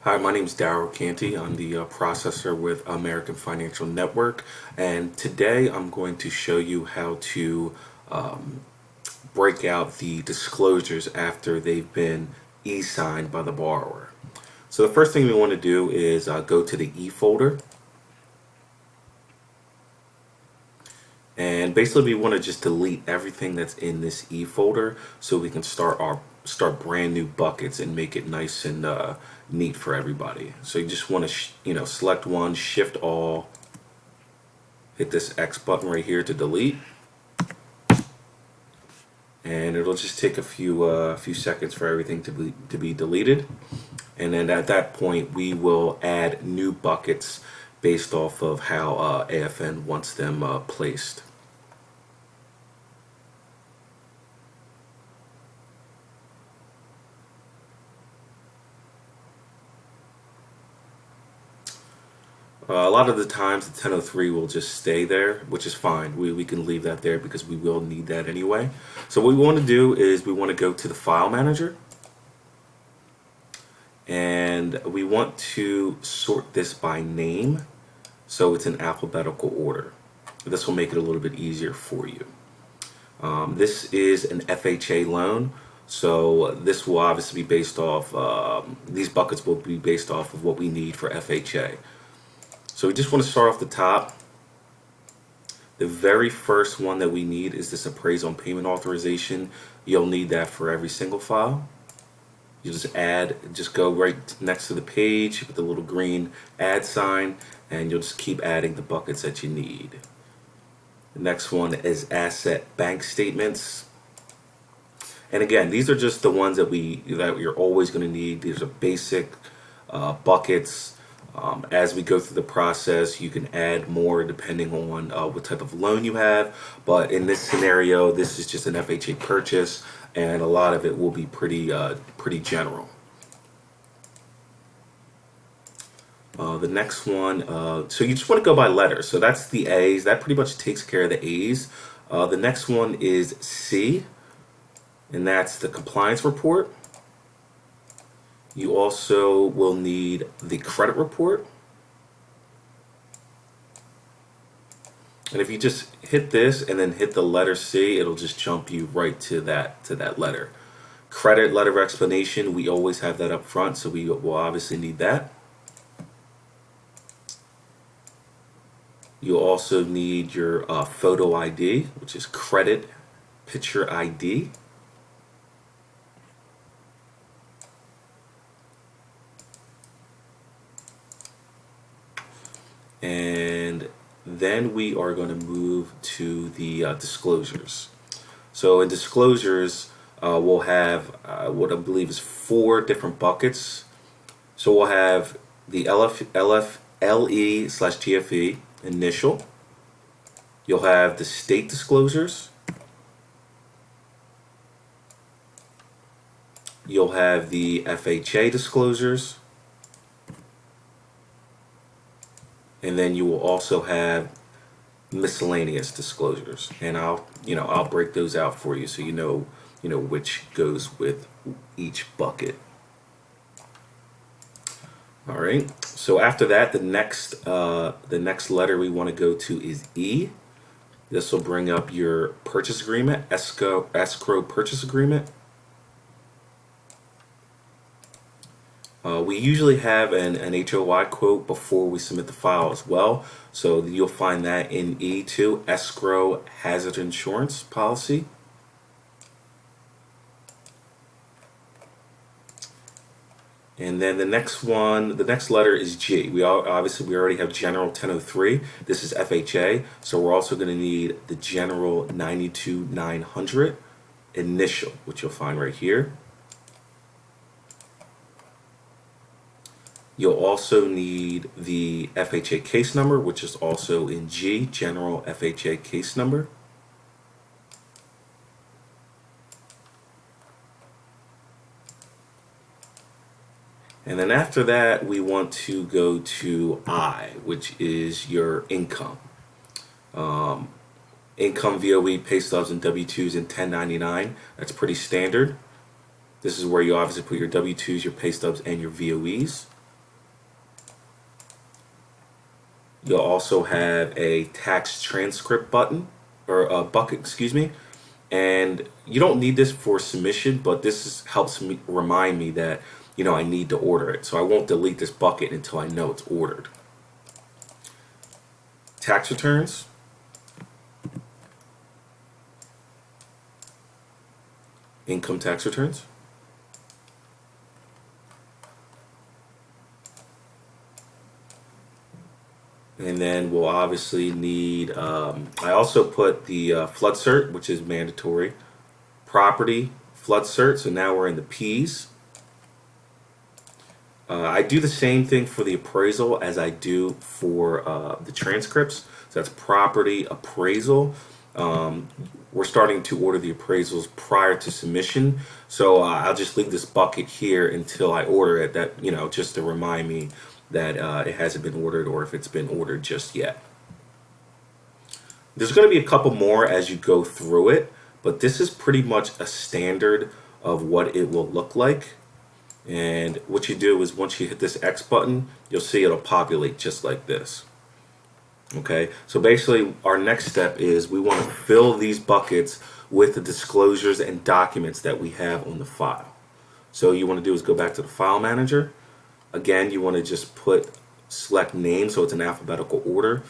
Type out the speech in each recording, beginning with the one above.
Hi, my name is Daryl Canty. I'm the processor with American Financial Network, and today I'm going to show you how to break out the disclosures after they've been e-signed by the borrower. So the first thing we want to do is go to the E folder, and basically we want to just delete everything that's in this E folder so we can start brand new buckets and make it nice and neat for everybody. So you just want to select one, shift all, hit this X button right here to delete, and it'll just take a few seconds for everything to be deleted. And then at that point we will add new buckets based off of how AFN wants them placed. A lot of the times the 1003 will just stay there, which is fine. We can leave that there because we will need that anyway. So what we want to do is we want to go to the file manager, and we want to sort this by name so it's in alphabetical order. This will make it a little bit easier for you. This is an FHA loan, so this will obviously be based off, these buckets will be based off of what we need for FHA. So we just want to start off the top. The very first one that we need is this appraisal and payment authorization. You'll need that for every single file. You just go right next to the page with the little green add sign, and you'll just keep adding the buckets that you need. The next one is asset bank statements. And again, these are just the ones that you're always going to need. These are basic buckets. As we go through the process, you can add more depending on what type of loan you have. But in this scenario, this is just an FHA purchase, and a lot of it will be pretty general. The next one, so you just want to go by letters. So that's the A's. That pretty much takes care of the A's. The next one is C, and that's the compliance report. You also will need the credit report. And if you just hit this and then hit the letter C, it'll just jump you right to that letter. Credit letter of explanation, we always have that up front, so we will obviously need that. You'll also need your photo ID, which is credit picture ID. And then we are going to move to the disclosures. So in disclosures, we'll have what I believe is 4 different buckets. So we'll have the LE/TFE initial. You'll have the state disclosures. You'll have the FHA disclosures. And then you will also have miscellaneous disclosures, and I'll break those out for you so you know which goes with each bucket. All right. So after that, the next letter we want to go to is E. This will bring up your purchase agreement, escrow purchase agreement. We usually have an HOI quote before we submit the file as well, so you'll find that in E2, escrow hazard insurance policy. And then the next letter is G. We already have General 1003. This is FHA, so we're also going to need the General 92900 initial, which you'll find right here. You'll also need the FHA case number, which is also in G, General FHA case number. And then after that, we want to go to I, which is your income. Income VOE, pay stubs, and W-2s and 1099. That's pretty standard. This is where you obviously put your W-2s, your pay stubs, and your VOEs. You'll also have a tax transcript button, or a bucket, excuse me. And you don't need this for submission, but helps me remind me that, I need to order it. So I won't delete this bucket until I know it's ordered. Tax returns. Income tax returns. And then we'll obviously need, I also put the flood cert, which is mandatory. Property, flood cert, so now we're in the P's. I do the same thing for the appraisal as I do for the transcripts. So that's property appraisal. We're starting to order the appraisals prior to submission. So I'll just leave this bucket here until I order it, that, just to remind me that it hasn't been ordered, or if it's been ordered just yet. There's going to be a couple more as you go through it, but this is pretty much a standard of what it will look like. And what you do is once you hit this X button, you'll see it'll populate just like this. Okay, so basically our next step is we want to fill these buckets with the disclosures and documents that we have on the file. So you want to do is go back to the file manager. Again, you want to just select name, so it's in alphabetical order.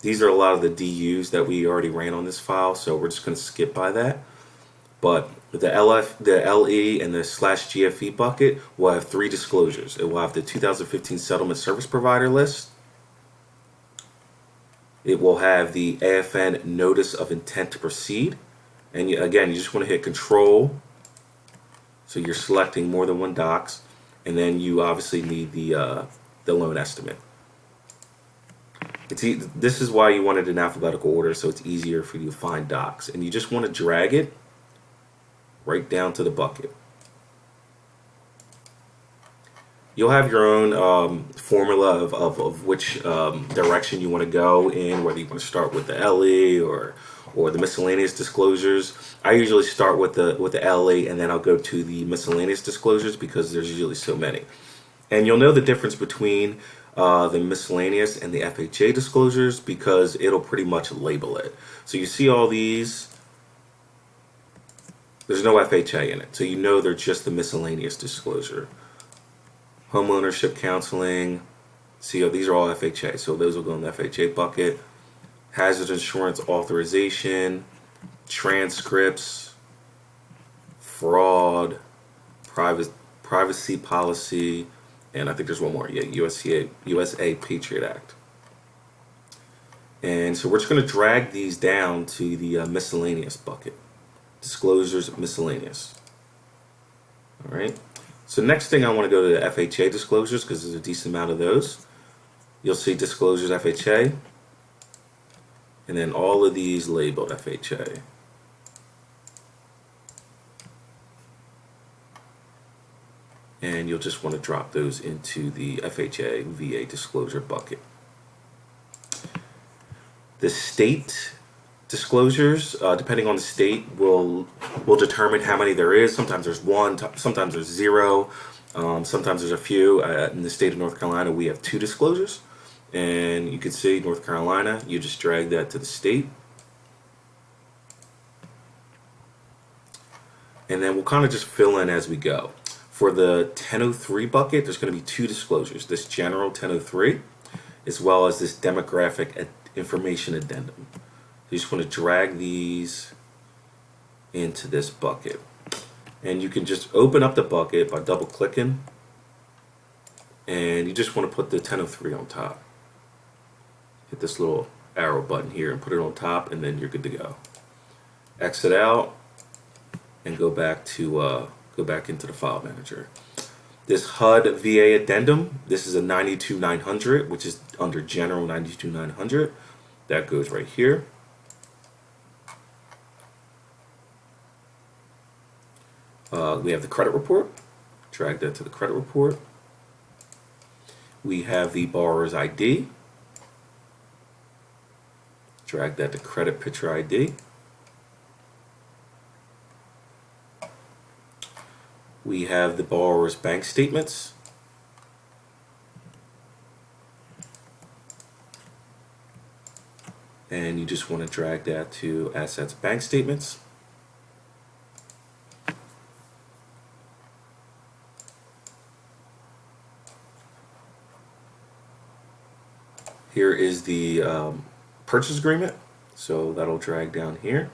These are a lot of the DUs that we already ran on this file, so we're just going to skip by that. But the LE, and the /GFE bucket will have 3 disclosures. It will have the 2015 Settlement Service Provider list. It will have the AFN Notice of Intent to Proceed. And again, you just want to hit Control. So you're selecting more than one docs. And then you obviously need the loan estimate. This is why you want it in alphabetical order, so it's easier for you to find docs. And you just want to drag it right down to the bucket. You'll have your own formula of which direction you want to go in, whether you want to start with the LE or the miscellaneous disclosures. I usually start with the LE, and then I'll go to the miscellaneous disclosures because there's usually so many. And you'll know the difference between the miscellaneous and the FHA disclosures because it'll pretty much label it. So you see all these. There's no FHA in it, so you know they're just the miscellaneous disclosure. Homeownership counseling, see, these are all FHA, so those will go in the FHA bucket. Hazard insurance authorization, transcripts, fraud, privacy policy, and I think there's one more, yeah, USA Patriot Act. And so we're just going to drag these down to the miscellaneous bucket. Disclosures miscellaneous. All right. So next thing I want to go to the FHA disclosures because there's a decent amount of those. You'll see disclosures FHA, and then all of these labeled FHA. And you'll just want to drop those into the FHA VA disclosure bucket. The state disclosures, depending on the state, will determine how many there is. Sometimes there's 1, sometimes there's 0, sometimes there's a few. In the state of North Carolina, we have 2 disclosures. And you can see North Carolina, you just drag that to the state. And then we'll kind of just fill in as we go. For the 1003 bucket, there's going to be 2 disclosures. This general 1003, as well as this demographic information addendum. You just want to drag these into this bucket. And you can just open up the bucket by double clicking. And you just want to put the 1003 on top. Hit this little arrow button here and put it on top, and then you're good to go. Exit out and go back into the file manager. This HUD VA addendum, this is a 92900, which is under general 92900. That goes right here. We have the credit report. Drag that to the credit report. We have the borrower's ID. Drag that to credit picture ID. We have the borrower's bank statements. and you just want to drag that to assets bank statements. Here is the purchase agreement, so that'll drag down here.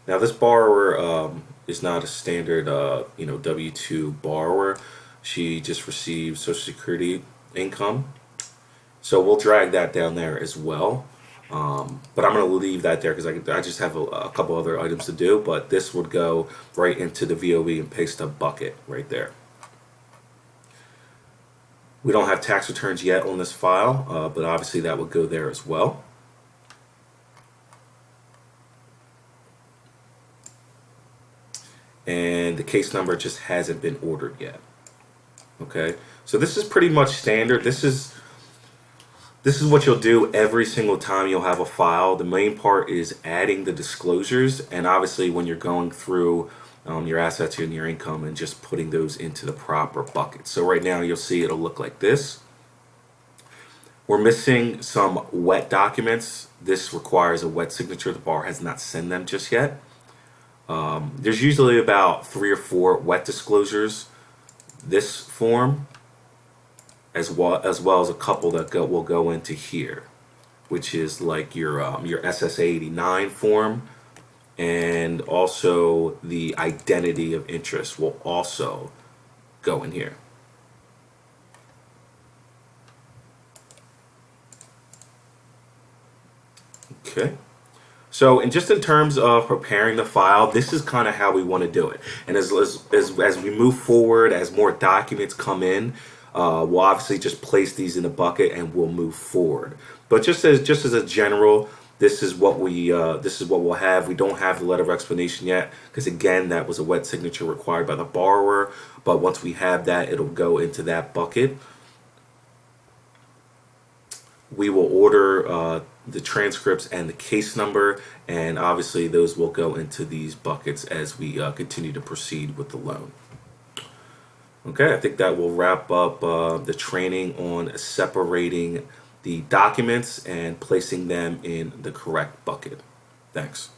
Now this borrower is not a standard W-2 borrower. She just received Social Security income, so we'll drag that down there as well. But I'm going to leave that there because I just have a couple other items to do, but this would go right into the VOE and pay stub bucket right there. We don't have tax returns yet on this file, but obviously that would go there as well. And the case number just hasn't been ordered yet. Okay, so this is pretty much standard. This is what you'll do every single time you'll have a file. The main part is adding the disclosures, and obviously when you're going through your assets and your income and just putting those into the proper bucket. So right now you'll see it'll look like this. We're missing some wet documents. This requires a wet signature. The borrower has not sent them just yet. There's usually about 3 or 4 wet disclosures. This form, as well as a couple that will go into here, which is like your SSA 89 form, and also the identity of interest will also go in here. Okay. So, and just in terms of preparing the file, this is kind of how we want to do it. And as we move forward, as more documents come in, we'll obviously just place these in a bucket and we'll move forward. But just as a general, this is what we'll have. We don't have the letter of explanation yet because again, that was a wet signature required by the borrower. But once we have that, it'll go into that bucket. We will order the transcripts and the case number, and obviously those will go into these buckets as we continue to proceed with the loan. Okay, I think that will wrap up the training on separating the documents and placing them in the correct bucket. Thanks.